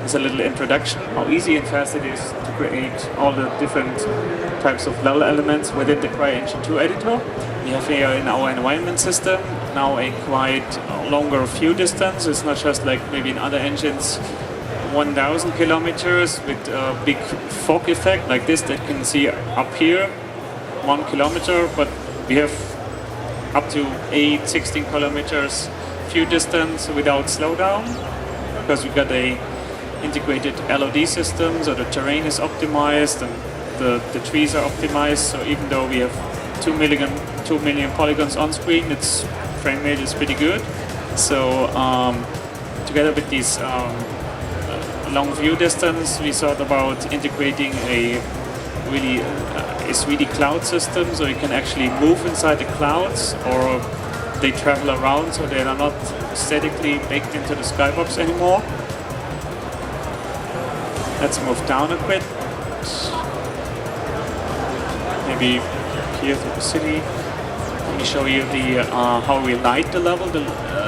As a little introduction, how easy and fast it is to create all the different types of level elements within the CryEngine2 editor. We have here in our environment system now a quite longer view distance. It's not just like maybe in other engines 1,000 kilometers with a big fog effect like this that you can see up here, 1 kilometer, but we have up to 16 kilometers view distance without slowdown because we got a integrated LOD system, so the terrain is optimized and the trees are optimized. So even though we have 2 million polygons on screen, its frame rate is pretty good. So together with this long view distance, we thought about integrating a 3D cloud system, so you can actually move inside the clouds, or they travel around, so they are not statically baked into the skybox anymore. Let's move down a bit. Maybe here to the city. Let me show you the how we light the level. The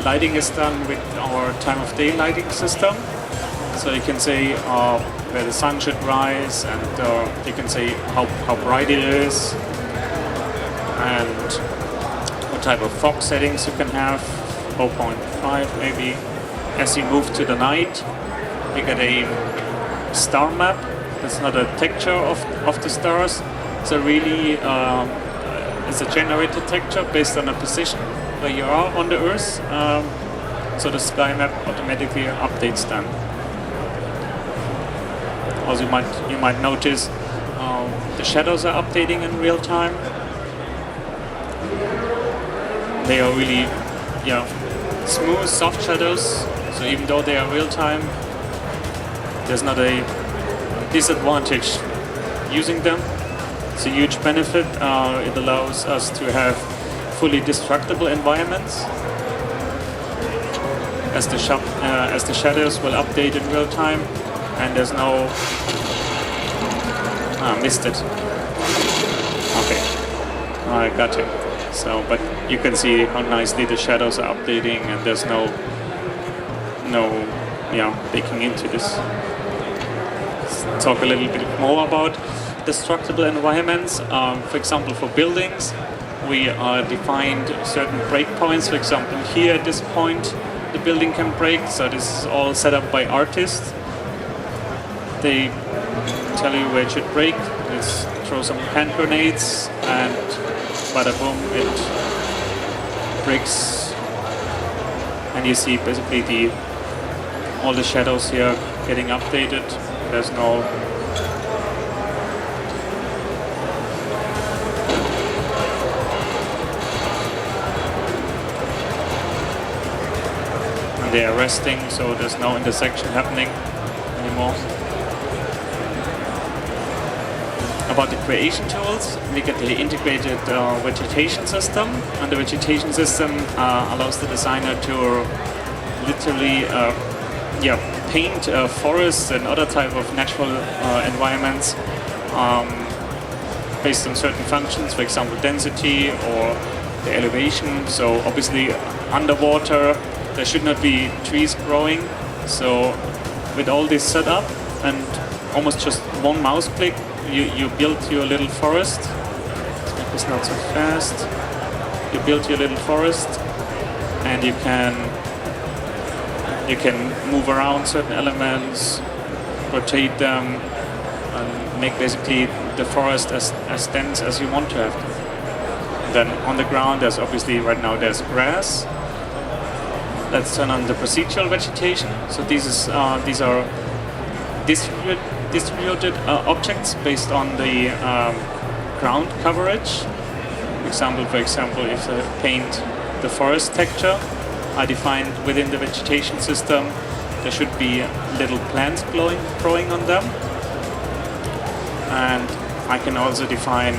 lighting is done with our time of day lighting system. So you can say where the sun should rise, and you can say how bright it is, and what type of fog settings you can have, 0.5 maybe. As you move to the night, we get a star map. It's not a texture of the stars. So really, it's a generated texture based on a position where you are on the Earth. So the sky map automatically updates them. Also, you might notice the shadows are updating in real time. They are really, smooth, soft shadows. So even though they are real time, there's not a disadvantage using them. It's a huge benefit. It allows us to have fully destructible environments, as the shadows will update in real time, and there's no missed it. Okay, I got it. So, but you can see how nicely the shadows are updating, and there's no baking into this. Let's talk a little bit more about destructible environments. For example, for buildings, we defined certain breakpoints. For example, here at this point, the building can break. So this is all set up by artists. They tell you where it should break. Let's throw some hand grenades, and bada boom, it breaks. And you see basically all the shadows here getting updated. There's no and they are resting, so there's no intersection happening anymore. About the creation tools, we get the integrated vegetation system, and the vegetation system allows the designer to literally paint forests and other type of natural environments based on certain functions, for example density or the elevation. So obviously underwater there should not be trees growing. So with all this set up and almost just one mouse click, you build your little forest. Let's make this not so fast. You build your little forest, and you can move around certain elements, rotate them, and make basically the forest as dense as you want to have them. And then on the ground, there's obviously right now there's grass. Let's turn on the procedural vegetation. So these are distributed objects based on the ground coverage. For example, if I paint the forest texture, I defined within the vegetation system there should be little plants growing on them, and I can also define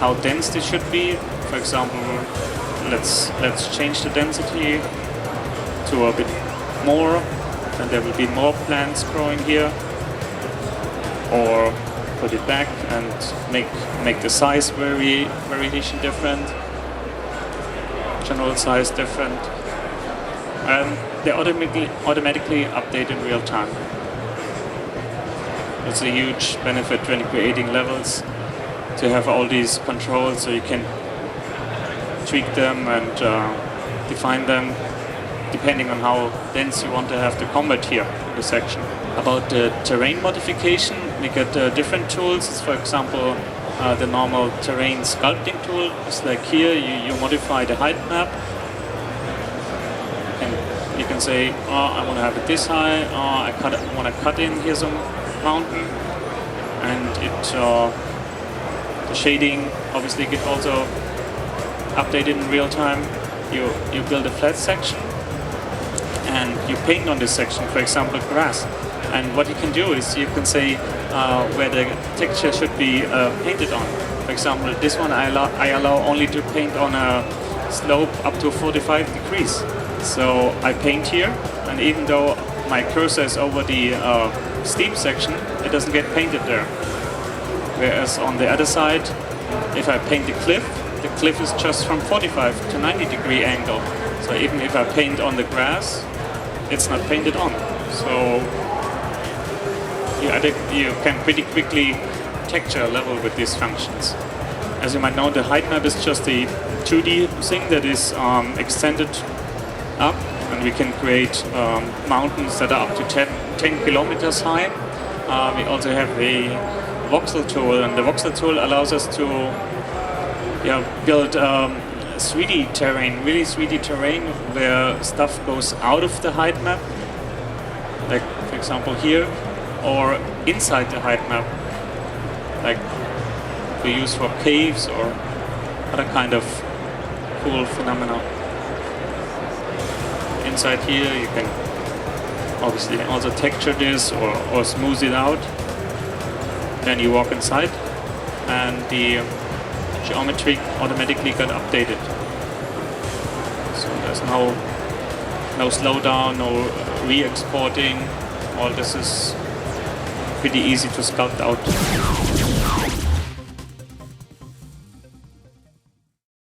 how dense this should be. For example, let's change the density to a bit more, and there will be more plants growing here, or put it back and make the size variation different. general size different. And they automatically update in real time. It's a huge benefit when creating levels to have all these controls, so you can tweak them and define them depending on how dense you want to have the combat here in the section. About the terrain modification, we get different tools. For example, the normal terrain sculpting tool is like here. You modify the height map, and you can say, oh, I want to have it this high. Oh, I want to cut in here some mountain, and the shading obviously get also updated in real time. You build a flat section and you paint on this section, for example, grass. And what you can do is you can say where the texture should be painted on. For example, this one I allow only to paint on a slope up to 45 degrees. So I paint here, and even though my cursor is over the steep section, it doesn't get painted there. Whereas on the other side, if I paint the cliff is just from 45 to 90 degree angle. So even if I paint on the grass, it's not painted on. So you can pretty quickly texture a level with these functions. As you might know, the height map is just a 2D thing that is extended up, and we can create mountains that are up to 10 kilometers high. We also have a voxel tool, and the voxel tool allows us to build 3D terrain, really 3D terrain, where stuff goes out of the height map, like for example here, or inside the height map, like we use for caves or other kind of cool phenomena. Inside here you can obviously also texture this or smooth it out. Then you walk inside and the geometry automatically got updated. So there's no slowdown, no re-exporting. All this is pretty easy to sculpt out.